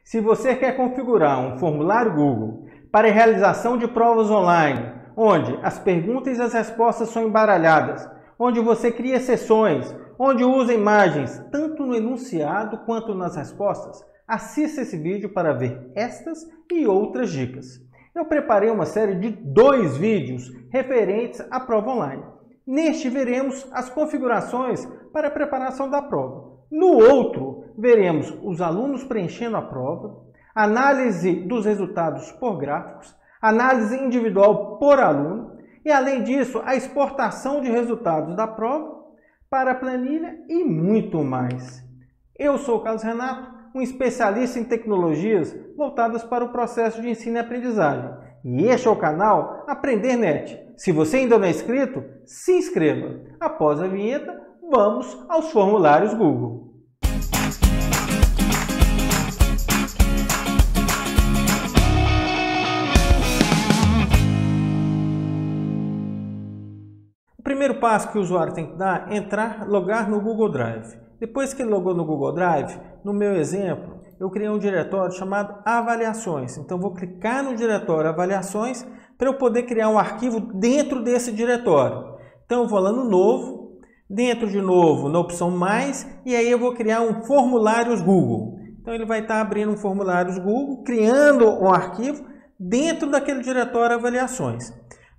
Se você quer configurar um formulário Google para a realização de provas online, onde as perguntas e as respostas são embaralhadas, onde você cria sessões, onde usa imagens, tanto no enunciado quanto nas respostas, assista esse vídeo para ver estas e outras dicas. Eu preparei uma série de 2 vídeos referentes à prova online. Neste veremos as configurações para a preparação da prova. No outro, veremos os alunos preenchendo a prova, análise dos resultados por gráficos, análise individual por aluno e, além disso, a exportação de resultados da prova para a planilha e muito mais. Eu sou o Carlos Renato, um especialista em tecnologias voltadas para o processo de ensino e aprendizagem. E este é o canal Aprender Net. Se você ainda não é inscrito, se inscreva. Após a vinheta, vamos aos formulários Google. O primeiro passo que o usuário tem que dar é logar no Google Drive. Depois que ele logou no Google Drive, no meu exemplo, eu criei um diretório chamado Avaliações. Então, vou clicar no diretório Avaliações para eu poder criar um arquivo dentro desse diretório. Então, eu vou lá no Novo, dentro de Novo, na opção Mais, e aí eu vou criar um Formulários Google. Então, ele vai estar abrindo um Formulários Google, criando um arquivo dentro daquele diretório Avaliações.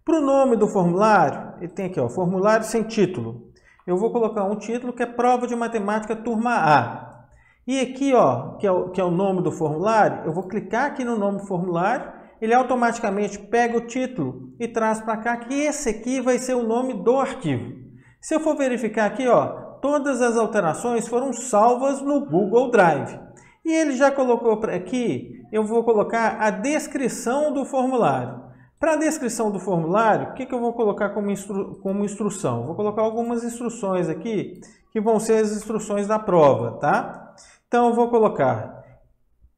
Para o nome do formulário, ele tem aqui, ó, Formulário sem título. Eu vou colocar um título que é Prova de Matemática Turma A. E aqui, ó, que é o nome do formulário, eu vou clicar aqui no nome do formulário, ele automaticamente pega o título e traz para cá que esse aqui vai ser o nome do arquivo. Se eu for verificar aqui, ó, todas as alterações foram salvas no Google Drive. E ele já colocou aqui, eu vou colocar a descrição do formulário. Para a descrição do formulário, o que eu vou colocar como instrução? Vou colocar algumas instruções aqui, que vão ser as instruções da prova, tá? Então, eu vou colocar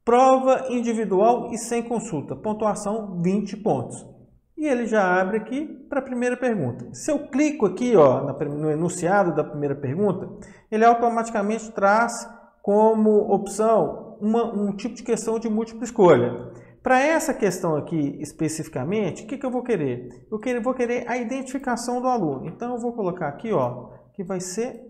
prova individual e sem consulta, pontuação 20 pontos. E ele já abre aqui para a primeira pergunta. Se eu clico aqui, ó, no enunciado da primeira pergunta, ele automaticamente traz como opção um tipo de questão de múltipla escolha. Para essa questão aqui especificamente, o que eu vou querer? Eu vou querer a identificação do aluno. Então, eu vou colocar aqui, ó, que vai ser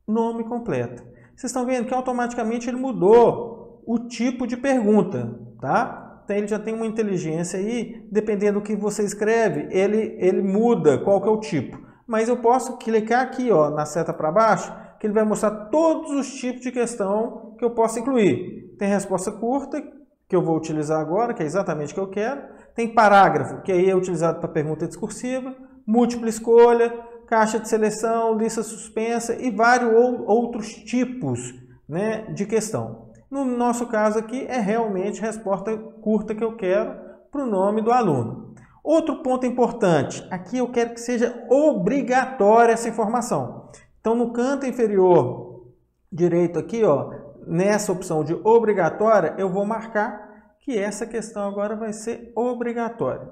nome completo. Vocês estão vendo que automaticamente ele mudou o tipo de pergunta, tá? Então, ele já tem uma inteligência aí, dependendo do que você escreve, ele muda qual que é o tipo. Mas eu posso clicar aqui, ó, na seta para baixo, que ele vai mostrar todos os tipos de questão que eu posso incluir. Tem resposta curta, que eu vou utilizar agora, que é exatamente o que eu quero. Tem parágrafo, que aí é utilizado para pergunta discursiva, múltipla escolha, caixa de seleção, lista suspensa e vários outros tipos, né, de questão. No nosso caso aqui é realmente resposta curta que eu quero para o nome do aluno. Outro ponto importante, aqui eu quero que seja obrigatória essa informação. Então, no canto inferior direito aqui, ó, nessa opção de obrigatória, eu vou marcar que essa questão agora vai ser obrigatória.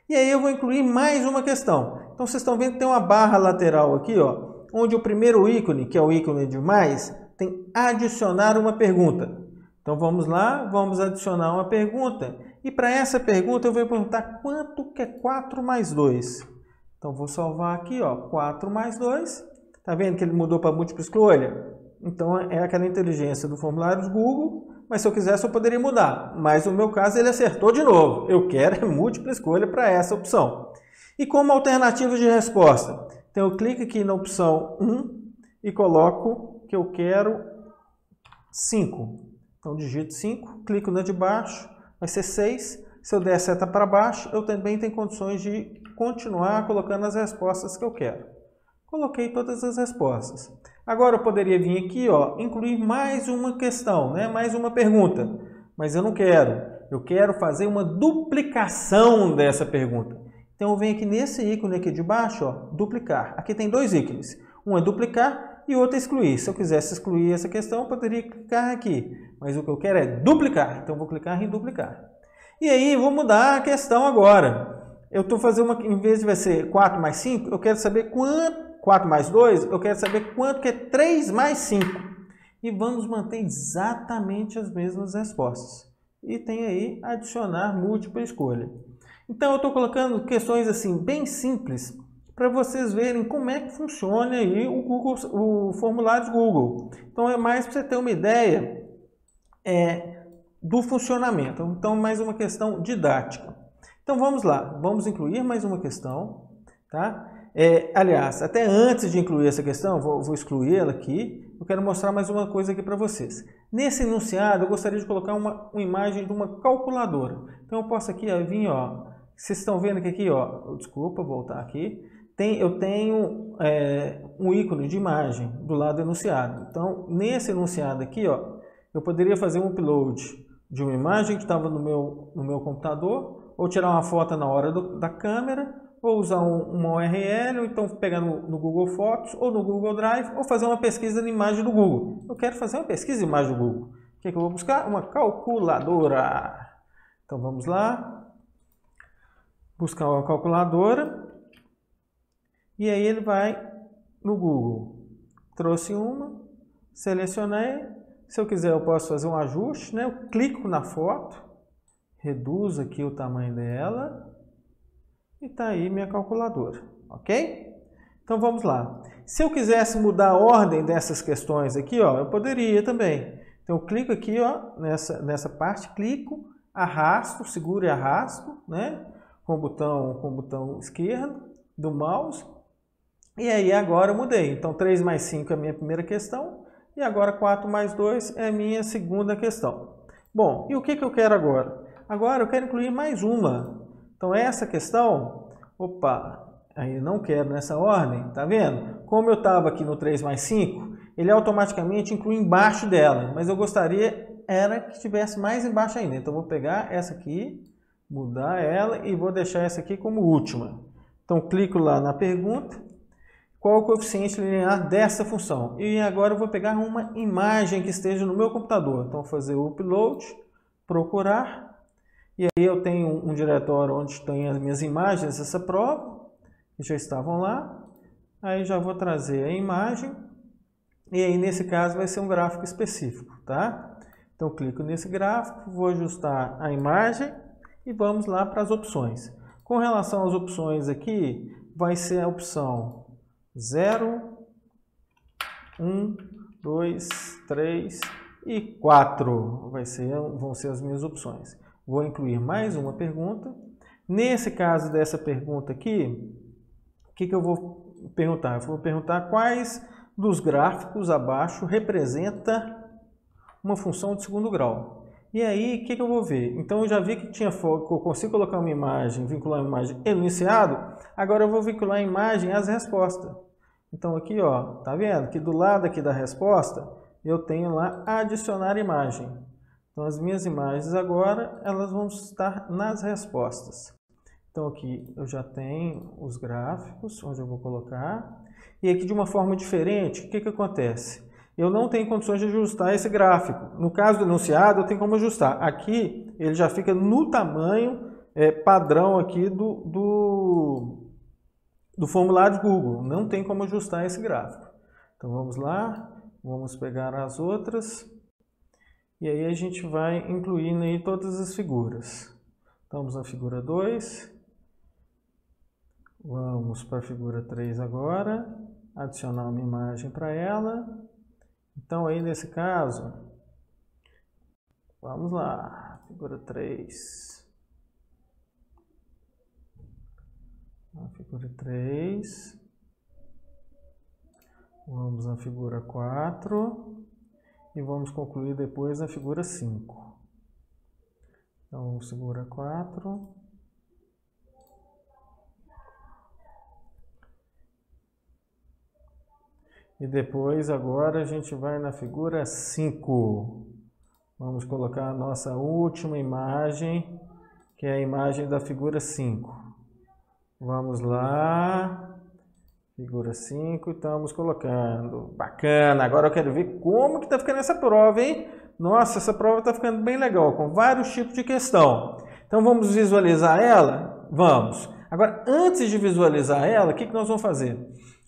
E aí eu vou incluir mais uma questão. Então, vocês estão vendo que tem uma barra lateral aqui, ó, onde o primeiro ícone, que é o ícone de mais, tem adicionar uma pergunta. Então, vamos lá, vamos adicionar uma pergunta. E para essa pergunta, eu vou perguntar quanto que é 4 mais 2. Então, vou salvar aqui, ó, 4 mais 2. Tá vendo que ele mudou para múltipla escolha? Então, é aquela inteligência do formulário Google, mas se eu quisesse eu poderia mudar. Mas no meu caso ele acertou de novo. Eu quero múltipla escolha para essa opção. E como alternativa de resposta? Então, eu clico aqui na opção 1 e coloco que eu quero 5. Então, digito 5, clico na de baixo, vai ser 6. Se eu der a seta para baixo, eu também tenho condições de continuar colocando as respostas que eu quero. Coloquei todas as respostas. Agora eu poderia vir aqui, ó, incluir mais uma questão, né? Mais uma pergunta. Mas eu não quero. Eu quero fazer uma duplicação dessa pergunta. Então eu venho aqui nesse ícone aqui de baixo, ó, duplicar. Aqui tem 2 ícones. Um é duplicar e outro é excluir. Se eu quisesse excluir essa questão, eu poderia clicar aqui. Mas o que eu quero é duplicar. Então eu vou clicar em duplicar. E aí vou mudar a questão agora. Eu estou fazendo uma, em vez de vai ser 4 mais 5, eu quero saber quanto. 4 mais 2, eu quero saber quanto que é 3 mais 5. e vamos manter exatamente as mesmas respostas. E tem aí adicionar múltipla escolha. Então eu estou colocando questões assim bem simples para vocês verem como é que funciona aí o formulário Google. Então é mais para você ter uma ideia do funcionamento. Então mais uma questão didática. Então vamos lá, vamos incluir mais uma questão, tá? Aliás, até antes de incluir essa questão, vou excluir ela aqui. Eu quero mostrar mais uma coisa aqui para vocês. Nesse enunciado, eu gostaria de colocar uma imagem de uma calculadora. Então, eu posso aqui vir, ó. Vocês estão vendo que aqui, ó. Desculpa, voltar aqui. Eu tenho um ícone de imagem do lado do enunciado. Então, nesse enunciado aqui, ó, eu poderia fazer um upload de uma imagem que estava no meu computador, ou tirar uma foto na hora da câmera, ou usar uma URL, ou então pegar no Google Fotos, ou no Google Drive, ou fazer uma pesquisa de imagem do Google. Eu quero fazer uma pesquisa de imagem do Google. O que eu vou buscar? Uma calculadora. Então vamos lá. Buscar uma calculadora. E aí ele vai no Google. Trouxe uma, selecionei. Se eu quiser eu posso fazer um ajuste, né? Eu clico na foto, reduzo aqui o tamanho dela. E está aí minha calculadora, ok? Então vamos lá. Se eu quisesse mudar a ordem dessas questões aqui, ó, eu poderia também. Então eu clico aqui, ó, nessa parte, clico, arrasto, seguro e arrasto, né? Com o botão esquerdo do mouse. E aí agora eu mudei. Então 3 mais 5 é a minha primeira questão. E agora 4 mais 2 é a minha segunda questão. Bom, e o que eu quero agora? Agora eu quero incluir mais uma. Então essa questão, aí não quero nessa ordem, tá vendo? Como eu estava aqui no 3 mais 5, ele automaticamente inclui embaixo dela, mas eu gostaria que tivesse mais embaixo ainda. Então vou pegar essa aqui, mudar ela e vou deixar essa aqui como última. Então clico lá na pergunta, qual é o coeficiente linear dessa função? E agora eu vou pegar uma imagem que esteja no meu computador. Então vou fazer o upload, procurar. E aí eu tenho um diretório onde tem as minhas imagens dessa prova, que já estavam lá. Aí já vou trazer a imagem. E aí nesse caso vai ser um gráfico específico, tá? Então clico nesse gráfico, vou ajustar a imagem e vamos lá para as opções. Com relação às opções aqui, vai ser a opção 0, 1, 2, 3 e 4. Vão ser as minhas opções. Vou incluir mais uma pergunta. Nesse caso dessa pergunta aqui, o que eu vou perguntar? Eu vou perguntar quais dos gráficos abaixo representa uma função de segundo grau. E aí, o que eu vou ver? Então, eu já vi que eu consigo colocar uma imagem, vincular uma imagem enunciado. Agora, eu vou vincular a imagem às respostas. Então, aqui, ó, tá vendo? Que do lado aqui da resposta, eu tenho lá adicionar imagem. Então, as minhas imagens agora, elas vão estar nas respostas. Então, aqui eu já tenho os gráficos, onde eu vou colocar. E aqui, de uma forma diferente, o que acontece? Eu não tenho condições de ajustar esse gráfico. No caso do enunciado, eu tenho como ajustar. Aqui, ele já fica no tamanho padrão aqui do formulário Google. Não tem como ajustar esse gráfico. Então, vamos lá. Vamos pegar as outras. E aí a gente vai incluindo aí todas as figuras. Vamos na figura 2. Vamos para a figura 3 agora. Adicionar uma imagem para ela. Então aí nesse caso, vamos lá. Figura 3. A figura 3. Vamos na figura 4. E vamos concluir depois na figura 5. Então, figura 4. E depois, agora, a gente vai na figura 5. Vamos colocar a nossa última imagem, que é a imagem da figura 5. Vamos lá. Figura 5, estamos colocando. Bacana, agora eu quero ver como que está ficando essa prova, hein? Nossa, essa prova está ficando bem legal, com vários tipos de questão. Então vamos visualizar ela? Vamos. Agora, antes de visualizar ela, o que nós vamos fazer?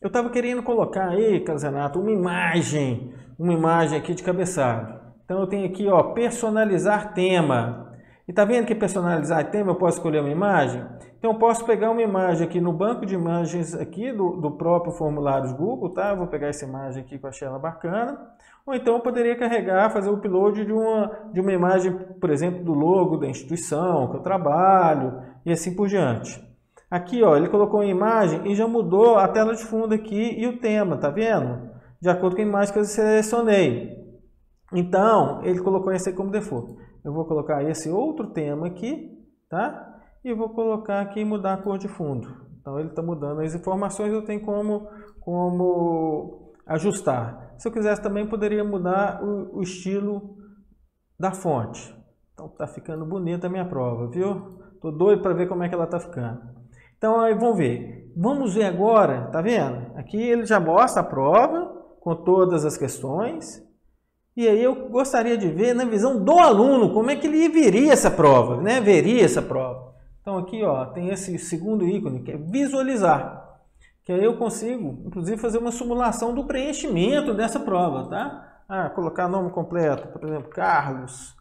Eu estava querendo colocar aí, Carlos Renato, uma imagem uma imagem aqui de cabeçalho. Então eu tenho aqui, ó, personalizar tema. E tá vendo que personalizar tema eu posso escolher uma imagem? Então eu posso pegar uma imagem aqui no banco de imagens aqui do próprio formulário Google, tá? Eu vou pegar essa imagem aqui que eu achei ela bacana. Ou então eu poderia carregar, fazer o upload de uma imagem, por exemplo, do logo da instituição que eu trabalho e assim por diante. Aqui, ó, ele colocou uma imagem e já mudou a tela de fundo aqui e o tema, tá vendo? De acordo com a imagem que eu selecionei. Então, ele colocou esse aí como default. Eu vou colocar esse outro tema aqui, tá? E vou colocar aqui e mudar a cor de fundo. Então, ele está mudando as informações, eu tenho como ajustar. Se eu quisesse também, poderia mudar o estilo da fonte. Então, está ficando bonita a minha prova, viu? Estou doido para ver como é que ela está ficando. Então, aí vamos ver. Vamos ver agora, tá vendo? Aqui ele já mostra a prova com todas as questões. E aí eu gostaria de ver na visão do aluno como é que ele veria essa prova, né? Veria essa prova. Então aqui, ó, tem esse segundo ícone que é visualizar. Que aí eu consigo, inclusive, fazer uma simulação do preenchimento dessa prova, tá? Colocar nome completo, por exemplo, Carlos.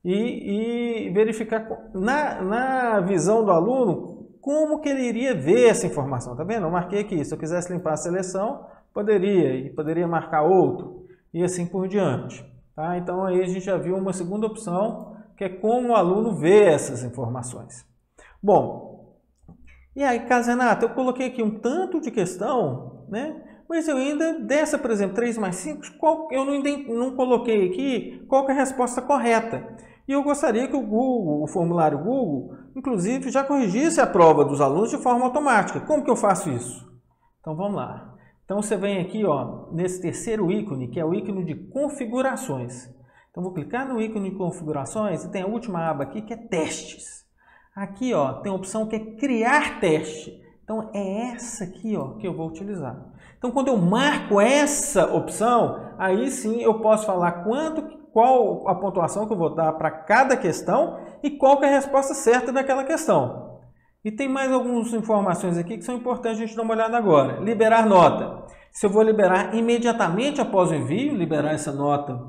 E verificar na visão do aluno como que ele iria ver essa informação. Tá vendo? Eu marquei aqui. Se eu quisesse limpar a seleção, poderia marcar outro. E assim por diante. Tá? Então aí a gente já viu uma segunda opção, que é como o aluno vê essas informações. Bom, e aí, Carlos Renato, eu coloquei aqui um tanto de questão, né? Mas eu ainda, dessa, por exemplo, 3 mais 5, eu não coloquei aqui qual que é a resposta correta. E eu gostaria que o formulário Google, inclusive, já corrigisse a prova dos alunos de forma automática. Como que eu faço isso? Então vamos lá. Então você vem aqui, ó, nesse terceiro ícone, que é o ícone de configurações. Então vou clicar no ícone de configurações e tem a última aba aqui que é testes. Aqui, ó, tem a opção que é criar teste. Então é essa aqui, ó, que eu vou utilizar. Então quando eu marco essa opção, aí sim eu posso falar qual a pontuação que eu vou dar para cada questão e qual que é a resposta certa daquela questão. E tem mais algumas informações aqui que são importantes a gente dar uma olhada agora. Liberar nota. Se eu vou liberar imediatamente após o envio, liberar essa nota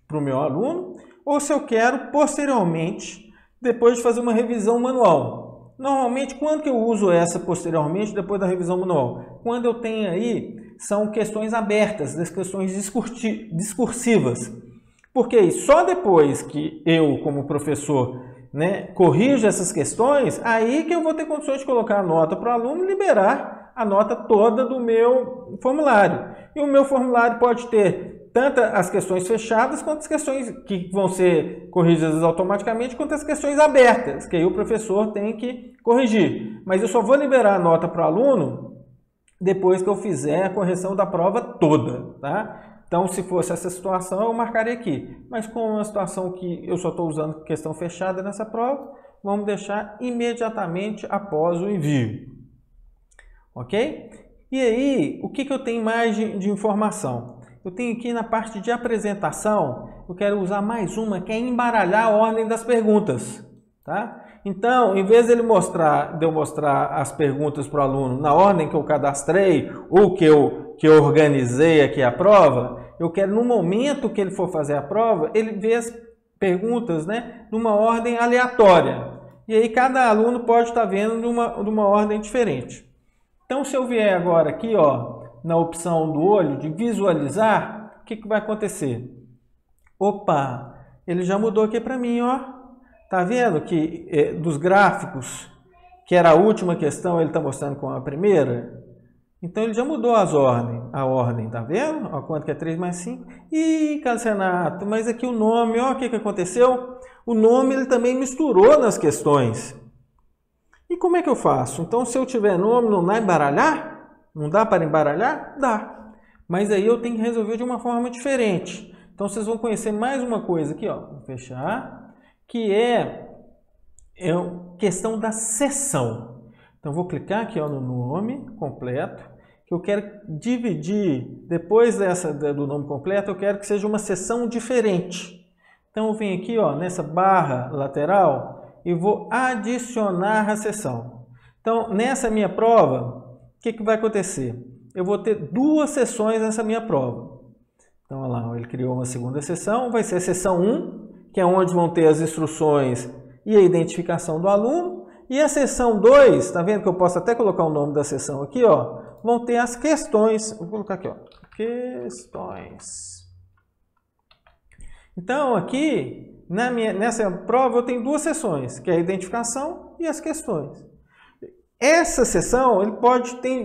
para o meu aluno, ou se eu quero posteriormente, depois de fazer uma revisão manual. Normalmente, quando que eu uso essa posteriormente, depois da revisão manual? Quando eu tenho aí, são questões abertas, das questões discursivas. Porque só depois que eu, como professor, corrijo essas questões, aí que eu vou ter condições de colocar a nota para o aluno e liberar a nota toda do meu formulário. E o meu formulário pode ter tanto as questões fechadas, quanto as questões que vão ser corrigidas automaticamente, quanto as questões abertas, que aí o professor tem que corrigir. Mas eu só vou liberar a nota para o aluno depois que eu fizer a correção da prova toda, tá? Então, se fosse essa situação, eu marcaria aqui. Mas com uma situação que eu só estou usando questão fechada nessa prova, vamos deixar imediatamente após o envio. Ok? E aí, o que eu tenho mais de informação? Eu tenho aqui na parte de apresentação, eu quero usar mais uma, que é embaralhar a ordem das perguntas. Tá? Então, em vez de eu mostrar as perguntas para o aluno na ordem que eu cadastrei ou que eu organizei aqui a prova, eu quero, no momento que ele for fazer a prova, ele ver as perguntas, numa ordem aleatória. E aí cada aluno pode estar vendo numa ordem diferente. Então, se eu vier agora aqui, ó, na opção do olho de visualizar, o que vai acontecer? Opa, ele já mudou aqui para mim, ó. Tá vendo que dos gráficos, que era a última questão, ele está mostrando com a primeira? Então ele já mudou a ordem, tá vendo? Ó, quanto que é 3 mais 5? Ih, Carlos Renato, mas aqui o nome, ó, o que aconteceu? O nome ele também misturou nas questões. E como é que eu faço? Então, se eu tiver nome, não dá para embaralhar? Não dá para embaralhar? Dá. Mas aí eu tenho que resolver de uma forma diferente. Então, vocês vão conhecer mais uma coisa aqui, ó. Vou fechar. Que é questão da seção. Então, vou clicar aqui, ó, no nome completo, que eu quero dividir, depois do nome completo, eu quero que seja uma seção diferente. Então, eu venho aqui, ó, nessa barra lateral e vou adicionar a seção. Então, nessa minha prova, o que vai acontecer? Eu vou ter 2 seções nessa minha prova. Então, olha lá, ele criou uma segunda seção, vai ser a seção 1, que é onde vão ter as instruções e a identificação do aluno. E a seção 2, está vendo que eu posso até colocar o nome da seção aqui, ó, vão ter as questões. Vou colocar aqui, ó, questões. Então, aqui, nessa prova, eu tenho duas seções, que é a identificação e as questões. Essa seção, ele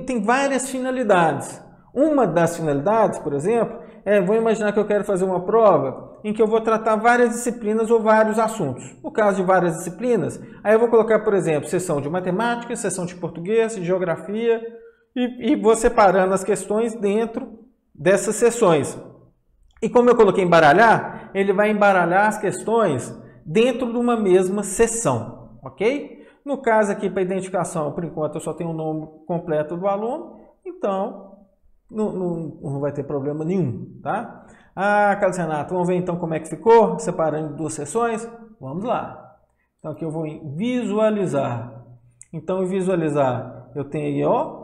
tem várias finalidades. Uma das finalidades, por exemplo, vou imaginar que eu quero fazer uma prova em que eu vou tratar várias disciplinas ou vários assuntos. No caso de várias disciplinas, aí eu vou colocar, por exemplo, seção de matemática, seção de português, de geografia, e vou separando as questões dentro dessas seções. E como eu coloquei embaralhar, ele vai embaralhar as questões dentro de uma mesma seção, ok? No caso aqui, para identificação, por enquanto eu só tenho o nome completo do aluno, então não vai ter problema nenhum, tá? Ah, Carlos Renato, vamos ver então como é que ficou, separando em duas seções? Vamos lá. Então aqui eu vou em visualizar. Então em visualizar eu tenho aí, ó,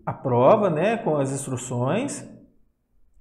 a prova, né, com as instruções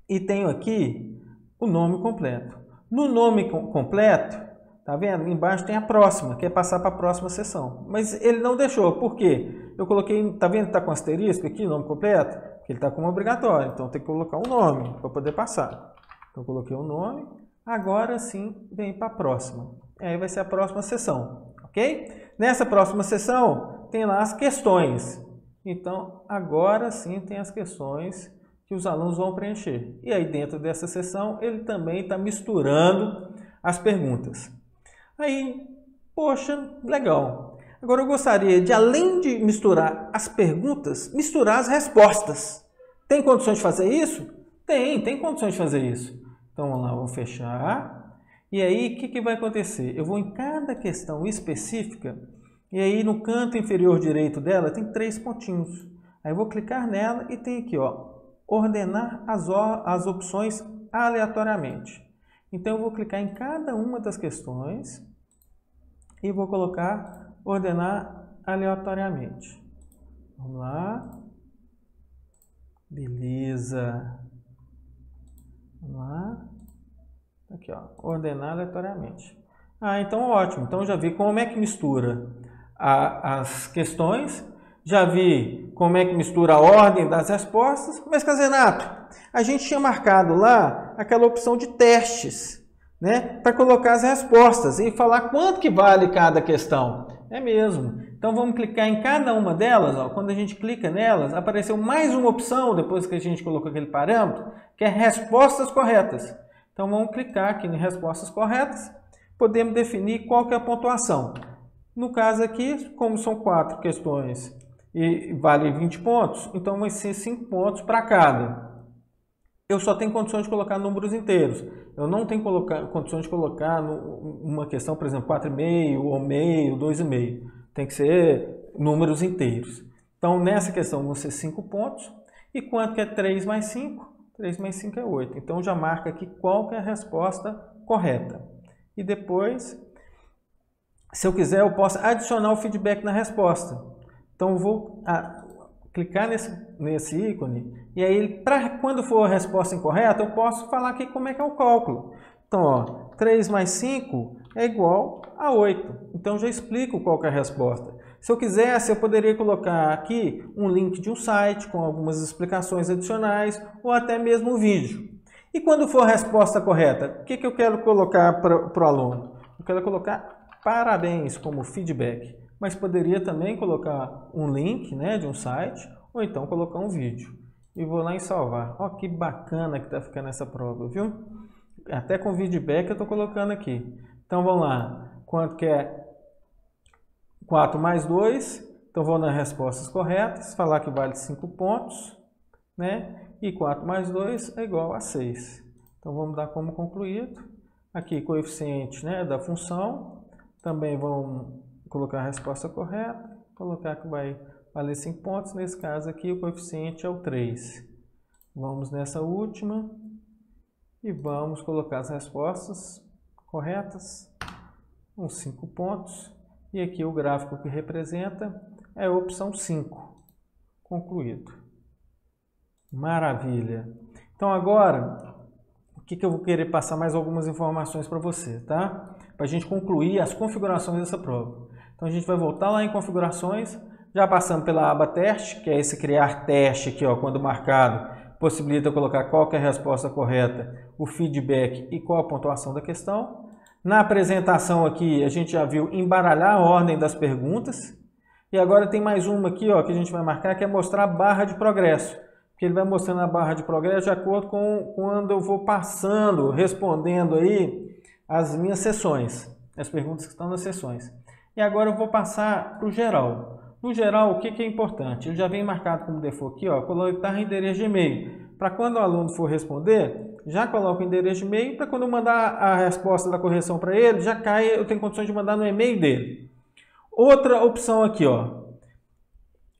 e tenho aqui o nome completo. No nome completo, tá vendo? Embaixo tem a próxima, que é passar para a próxima seção. Mas ele não deixou, por quê? Eu coloquei, tá vendo que está com asterisco aqui, nome completo? Porque ele está como obrigatório, então tem que colocar um nome para poder passar. Então, coloquei o nome, agora sim vem para a próxima. Aí vai ser a próxima sessão, ok? Nessa próxima sessão tem lá as questões. Então, agora sim tem as questões que os alunos vão preencher. E aí dentro dessa sessão ele também está misturando as perguntas. Aí, poxa, legal. Agora eu gostaria de, além de misturar as perguntas, misturar as respostas. Tem condições de fazer isso? Tem condições de fazer isso. Então vamos lá, vou fechar. E aí, o que vai acontecer? Eu vou em cada questão específica, e aí no canto inferior direito dela tem 3 pontinhos. Aí eu vou clicar nela e tem aqui, ó, ordenar as opções aleatoriamente. Então eu vou clicar em cada uma das questões e vou colocar ordenar aleatoriamente. Vamos lá. Beleza. Vamos lá. Aqui, ó, ordenar aleatoriamente. Ah, então ótimo. Então já vi como é que mistura as questões, já vi como é que mistura a ordem das respostas. Mas, Casenato, a gente tinha marcado lá aquela opção de testes, né, para colocar as respostas e falar quanto que vale cada questão. É mesmo. Então vamos clicar em cada uma delas, ó. Quando a gente clica nelas, apareceu mais uma opção depois que a gente colocou aquele parâmetro, que é respostas corretas. Então vamos clicar aqui em respostas corretas, podemos definir qual que é a pontuação. No caso aqui, como são 4 questões e vale 20 pontos, então vai ser 5 pontos para cada. Eu só tenho condições de colocar números inteiros. Eu não tenho condições de colocar uma questão, por exemplo, 4,5, ou meio, 2,5. Tem que ser números inteiros. Então, nessa questão vão ser 5 pontos. E quanto que é 3 mais 5? 3 mais 5 é 8. Então, já marca aqui qual que é a resposta correta. E depois, se eu quiser, eu posso adicionar o feedback na resposta. Então, eu vou clicar nesse ícone, e aí, quando for a resposta incorreta, eu posso falar aqui como é que é o cálculo. Então, ó, 3 mais 5 é igual a 8. Então, já explico qual que é a resposta. Se eu quisesse, eu poderia colocar aqui um link de um site com algumas explicações adicionais, ou até mesmo um vídeo. E quando for a resposta correta, o que eu quero colocar para o aluno? Eu quero colocar parabéns como feedback. Mas poderia também colocar um link, né, de um site, ou então colocar um vídeo. E vou lá em salvar. Ó, que bacana que está ficando essa prova, viu? Até com feedback eu estou colocando aqui. Então vamos lá. Quanto que é 4 mais 2? Então vou nas respostas corretas, falar que vale 5 pontos, né? E 4 mais 2 é igual a 6. Então vamos dar como concluído. Aqui coeficiente, né, da função. Também vamos colocar a resposta correta, colocar que vai valer 5 pontos, nesse caso aqui o coeficiente é o 3. Vamos nessa última e vamos colocar as respostas corretas, uns 5 pontos, e aqui o gráfico que representa é a opção 5, concluído. Maravilha! Então agora que eu vou querer passar mais algumas informações para você, tá? Para a gente concluir as configurações dessa prova. Então a gente vai voltar lá em configurações, já passando pela aba teste, que é esse criar teste aqui, ó, quando marcado, possibilita colocar qual que é a resposta correta, o feedback e qual a pontuação da questão. Na apresentação aqui, a gente já viu embaralhar a ordem das perguntas. E agora tem mais uma aqui, ó, que a gente vai marcar, que é mostrar a barra de progresso. Porque ele vai mostrando a barra de progresso de acordo com quando eu vou passando, respondendo aí as minhas sessões, as perguntas que estão nas sessões. E agora eu vou passar para o geral. No geral, o que é importante? Ele já vem marcado como default aqui, ó, colocar endereço de e-mail. Para quando o aluno for responder, já coloco o endereço de e-mail, para quando eu mandar a resposta da correção para ele, já cai, eu tenho condições de mandar no e-mail dele. Outra opção aqui, ó.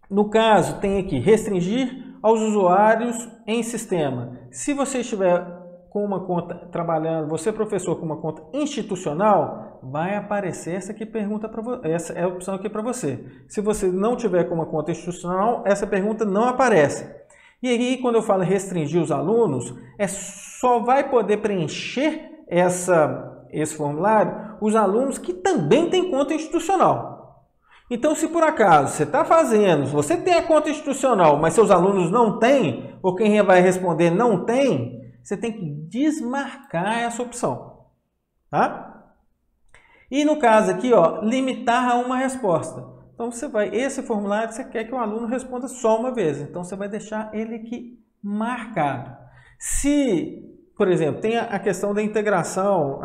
No caso, tem aqui, restringir aos usuários em sistema. Se você estiver com uma conta trabalhando, você professor com uma conta institucional, vai aparecer essa aqui pergunta para você, essa é a opção aqui para você. Se você não tiver com uma conta institucional, essa pergunta não aparece. E aí, quando eu falo restringir os alunos, só vai poder preencher esse formulário os alunos que também têm conta institucional. Então, se por acaso você está fazendo, você tem a conta institucional, mas seus alunos não têm, ou quem vai responder não tem, você tem que desmarcar essa opção, tá? E no caso aqui, ó, limitar a uma resposta. Então, esse formulário você quer que o aluno responda só uma vez, então você vai deixar ele aqui marcado. Se, por exemplo, tem a questão da integração,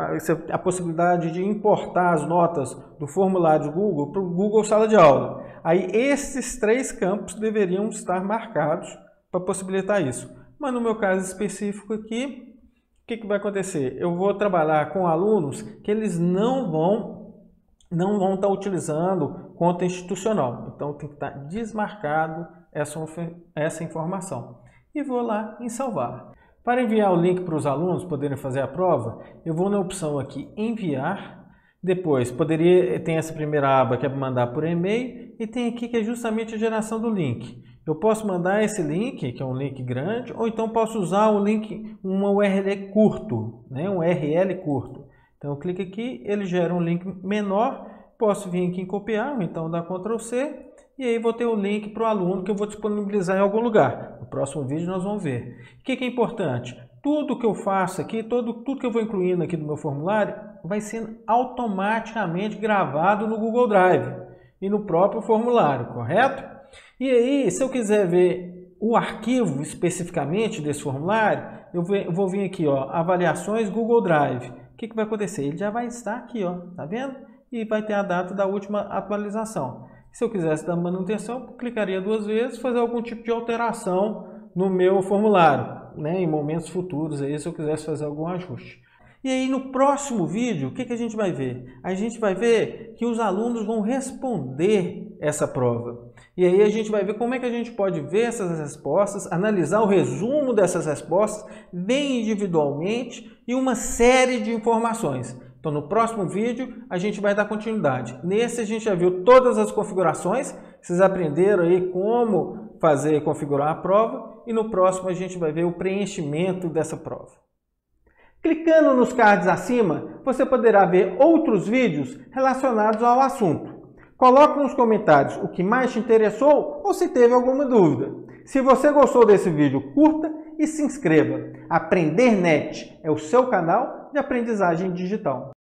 a possibilidade de importar as notas do formulário do Google para o Google Sala de Aula. Aí esses 3 campos deveriam estar marcados para possibilitar isso. Mas no meu caso específico aqui, o que vai acontecer? Eu vou trabalhar com alunos que eles não vão estar utilizando conta institucional. Então tem que estar desmarcado essa informação. E vou lá em salvar. Para enviar o link para os alunos poderem fazer a prova, eu vou na opção aqui enviar, depois tem essa primeira aba que é mandar por e-mail e tem aqui que é justamente a geração do link. Eu posso mandar esse link, que é um link grande, ou então posso usar um link, um URL curto, né? Um URL curto. Então eu clico aqui, ele gera um link menor, posso vir aqui em copiar, ou então dar Ctrl C, e aí vou ter o link para o aluno que eu vou disponibilizar em algum lugar. No próximo vídeo nós vamos ver. O que é importante? Tudo que eu faço aqui, tudo que eu vou incluindo aqui no meu formulário, vai sendo automaticamente gravado no Google Drive e no próprio formulário, correto? E aí, se eu quiser ver o arquivo especificamente desse formulário, eu vou vir aqui, ó, avaliações Google Drive. O que vai acontecer? Ele já vai estar aqui, ó, tá vendo? E vai ter a data da última atualização. Se eu quisesse dar manutenção, eu clicaria 2 vezes, fazer algum tipo de alteração no meu formulário, né, em momentos futuros, aí, se eu quisesse fazer algum ajuste. E aí no próximo vídeo, o que a gente vai ver? A gente vai ver que os alunos vão responder essa prova. E aí a gente vai ver como é que a gente pode ver essas respostas, analisar o resumo dessas respostas, ver individualmente e uma série de informações. Então no próximo vídeo a gente vai dar continuidade. Nesse a gente já viu todas as configurações, vocês aprenderam aí como fazer e configurar a prova, e no próximo a gente vai ver o preenchimento dessa prova. Clicando nos cards acima, você poderá ver outros vídeos relacionados ao assunto. Coloque nos comentários o que mais te interessou ou se teve alguma dúvida. Se você gostou desse vídeo, curta e se inscreva. Aprender Net é o seu canal de aprendizagem digital.